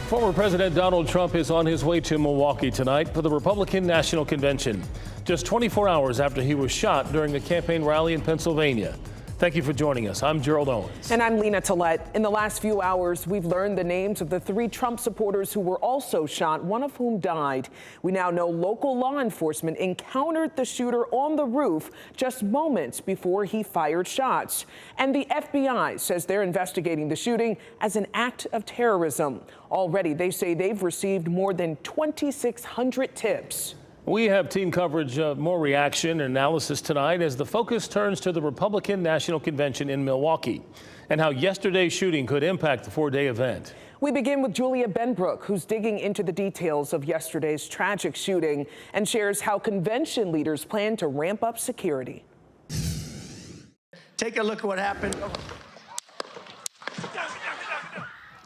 Former President Donald Trump is on his way to Milwaukee tonight for the Republican National Convention, just 24 hours after he was shot during a campaign rally in Pennsylvania. Thank you for joining us. I'm Gerald Owens. And I'm Lena Tillett. In the last few hours, we've learned the names of the 3 Trump supporters who were also shot, one of whom died. We now know local law enforcement encountered the shooter on the roof just moments before he fired shots. And the FBI says they're investigating the shooting as an act of terrorism. Already, they say they've received more than 2,600 tips. We have team coverage of more reaction and analysis tonight as the focus turns to the Republican National Convention in Milwaukee and how yesterday's shooting could impact the 4-day event. We begin with Julia Benbrook, who's digging into the details of yesterday's tragic shooting and shares how convention leaders plan to ramp up security. Take a look at what happened.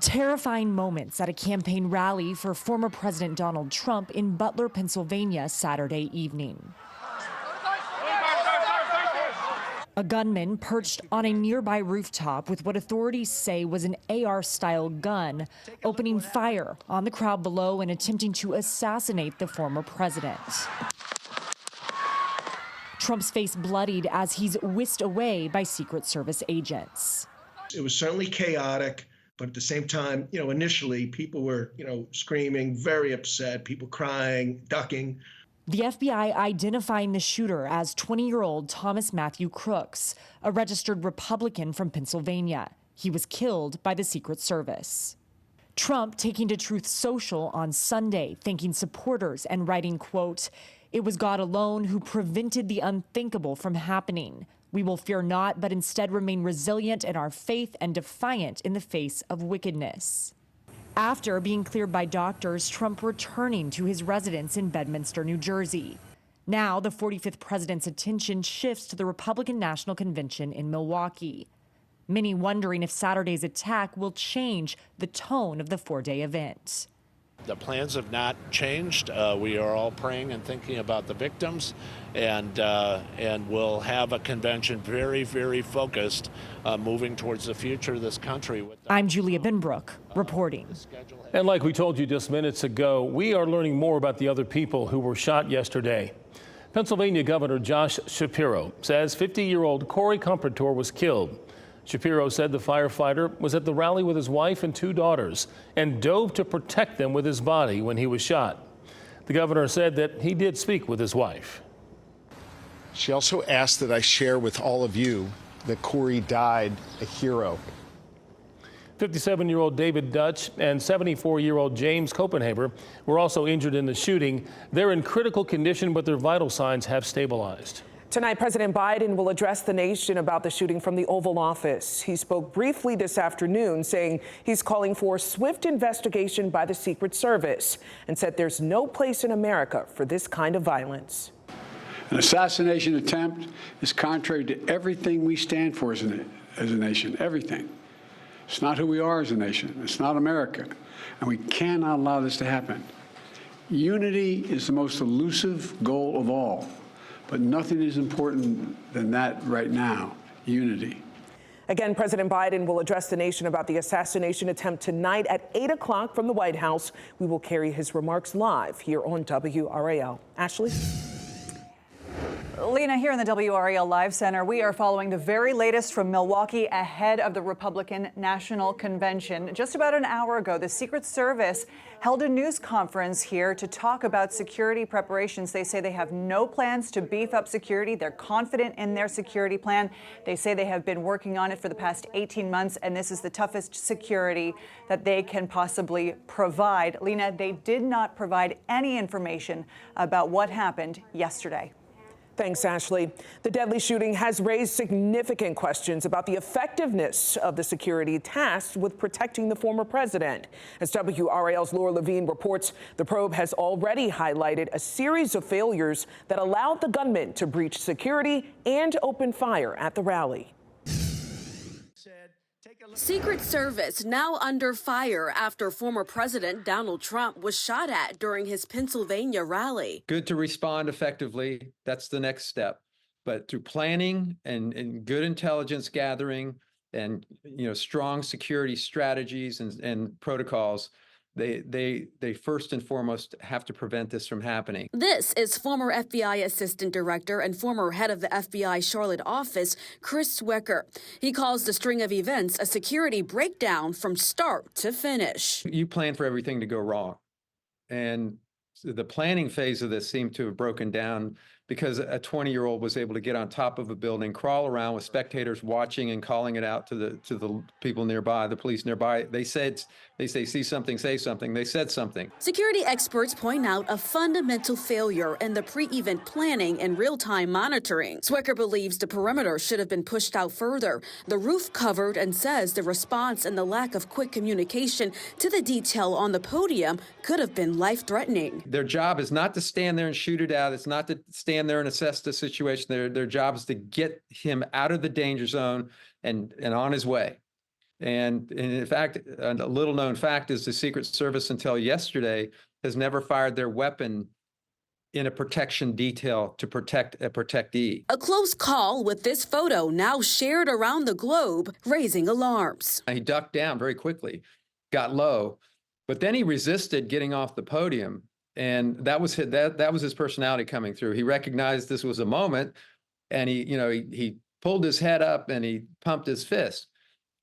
Terrifying moments at a campaign rally for former President Donald Trump in Butler, Pennsylvania, Saturday evening. A gunman perched on a nearby rooftop with what authorities say was an AR-style gun, opening fire on the crowd below and attempting to assassinate the former president. Trump's face bloodied as he's whisked away by Secret Service agents. It was certainly chaotic. But at the same time, initially people were, screaming, very upset, people crying, ducking. The FBI identifying the shooter as 20-year-old Thomas Matthew Crooks, a registered Republican from Pennsylvania. He was killed by the Secret Service. Trump taking to Truth Social on Sunday, thanking supporters and writing, quote, "It was God alone who prevented the unthinkable from happening. We will fear not, but instead remain resilient in our faith and defiant in the face of wickedness." After being cleared by doctors, Trump returning to his residence in Bedminster, New Jersey. Now the 45th president's attention shifts to the Republican National Convention in Milwaukee. Many wondering if Saturday's attack will change the tone of the 4-day event. The plans have not changed. We are all praying and thinking about the victims, and we'll have a convention very, very focused, moving towards the future of this country. I'm Julia Benbrook, reporting. And like we told you just minutes ago, we are learning more about the other people who were shot yesterday. Pennsylvania Governor Josh Shapiro says 50-year-old Corey Compertor was killed. Shapiro said the firefighter was at the rally with his wife and 2 daughters and dove to protect them with his body when he was shot. The governor said that he did speak with his wife. She also asked that I share with all of you that Corey died a hero. 57-year-old David Dutch and 74-year-old James Copenhaver were also injured in the shooting. They're in critical condition, but their vital signs have stabilized. Tonight, President Biden will address the nation about the shooting from the Oval Office. He spoke briefly this afternoon, saying he's calling for a swift investigation by the Secret Service and said there's no place in America for this kind of violence. An assassination attempt is contrary to everything we stand for as a nation, everything. It's not who we are as a nation. It's not America. And we cannot allow this to happen. Unity is the most elusive goal of all. But nothing is important than that right now, unity. Again, President Biden will address the nation about the assassination attempt tonight at 8 o'clock from the White House. We will carry his remarks live here on WRAL. Ashley? Lena, here in the WRAL Live Center, we are following the very latest from Milwaukee ahead of the Republican National Convention. Just about an hour ago, the Secret Service held a news conference here to talk about security preparations. They say they have no plans to beef up security. They're confident in their security plan. They say they have been working on it for the past 18 months, and this is the toughest security that they can possibly provide. Lena, they did not provide any information about what happened yesterday. Thanks, Ashley. The deadly shooting has raised significant questions about the effectiveness of the security tasked with protecting the former president. As WRAL's Laura Levine reports, the probe has already highlighted a series of failures that allowed the gunman to breach security and open fire at the rally. Secret Service now under fire after former President Donald Trump was shot at during his Pennsylvania rally. Good to respond effectively. That's the next step. But through planning and good intelligence gathering and strong security strategies and protocols, they first and foremost have to prevent this from happening. This is former FBI Assistant Director and former head of the FBI Charlotte office, Chris Swecker. He calls the string of events a security breakdown from start to finish. You plan for everything to go wrong. And the planning phase of this seemed to have broken down because a 20-year-old was able to get on top of a building, crawl around with spectators watching and calling it out to the people nearby, the police nearby. They say, see something, say something. They said something. Security experts point out a fundamental failure in the pre-event planning and real-time monitoring. Swecker believes the perimeter should have been pushed out further, the roof covered, and says the response and the lack of quick communication to the detail on the podium could have been life-threatening. Their job is not to stand there and shoot it out. It's not to stand there and assess the situation. Their job is to get him out of the danger zone and on his way. And in fact, a little known fact is the Secret Service until yesterday has never fired their weapon in a protection detail to protect a protectee. A close call with this photo now shared around the globe, raising alarms. He ducked down very quickly, got low, but then he resisted getting off the podium. And that was his personality coming through. He recognized this was a moment, and he pulled his head up and he pumped his fist.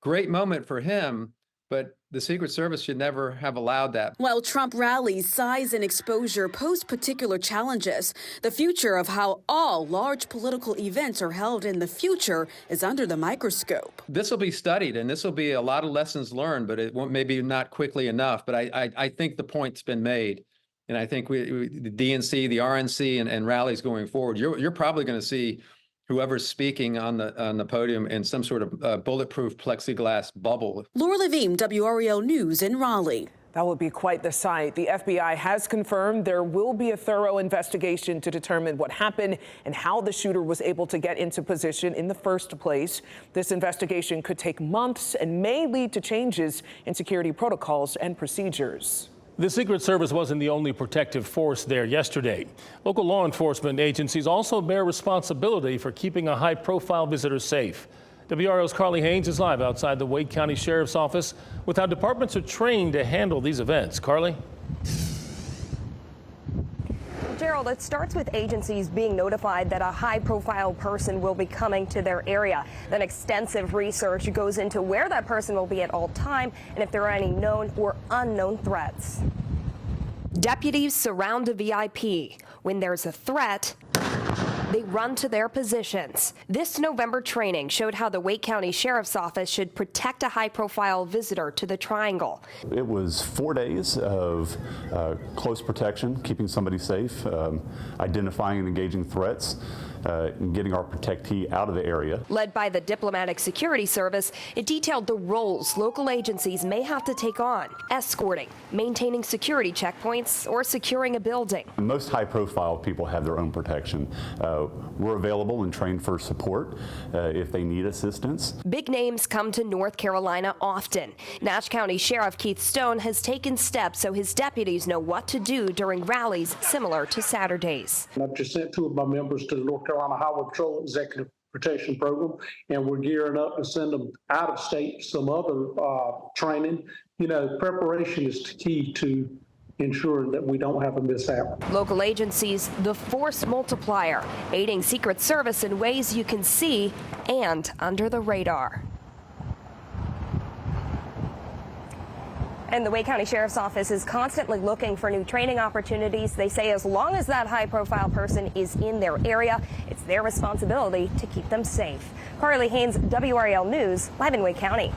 Great moment for him, but the Secret Service should never have allowed that. While Trump rallies, size and exposure pose particular challenges, the future of how all large political events are held in the future is under the microscope. This will be studied, and this will be a lot of lessons learned, but it won't, maybe not quickly enough. But I think the point's been made. And I think the DNC, the RNC, and rallies going forward, you're probably going to see whoever's speaking on the podium in some sort of bulletproof plexiglass bubble. Laura Levine, WRAL News in Raleigh. That would be quite the sight. The FBI has confirmed there will be a thorough investigation to determine what happened and how the shooter was able to get into position in the first place. This investigation could take months and may lead to changes in security protocols and procedures. The Secret Service wasn't the only protective force there yesterday. Local law enforcement agencies also bear responsibility for keeping a high-profile visitor safe. WRAL's Carly Haynes is live outside the Wake County Sheriff's Office with how departments are trained to handle these events. Carly? Gerald, it starts with agencies being notified that a high-profile person will be coming to their area. Then extensive research goes into where that person will be at all time and if there are any known or unknown threats. Deputies surround a VIP. When there's a threat, they run to their positions. This November training showed how the Wake County Sheriff's Office should protect a high-profile visitor to the Triangle. It was 4 days of close protection, keeping somebody safe, identifying and engaging threats, and getting our protectee out of the area. Led by the Diplomatic Security Service, it detailed the roles local agencies may have to take on: escorting, maintaining security checkpoints, or securing a building. Most high-profile people have their own protection. We're available and trained for support if they need assistance. Big names come to North Carolina often. Nash County Sheriff Keith Stone has taken steps so his deputies know what to do during rallies similar to Saturday's. I've just sent 2 of my members to the North Carolina Highway Patrol Executive Protection Program, and we're gearing up to send them out of state some other training. Preparation is the key to ensuring that we don't have a mishap. Local agencies, the force multiplier, aiding Secret Service in ways you can see and under the radar. And the Wake County Sheriff's Office is constantly looking for new training opportunities. They say as long as that high-profile person is in their area, it's their responsibility to keep them safe. Carly Haynes, WRAL News, live in Wake County.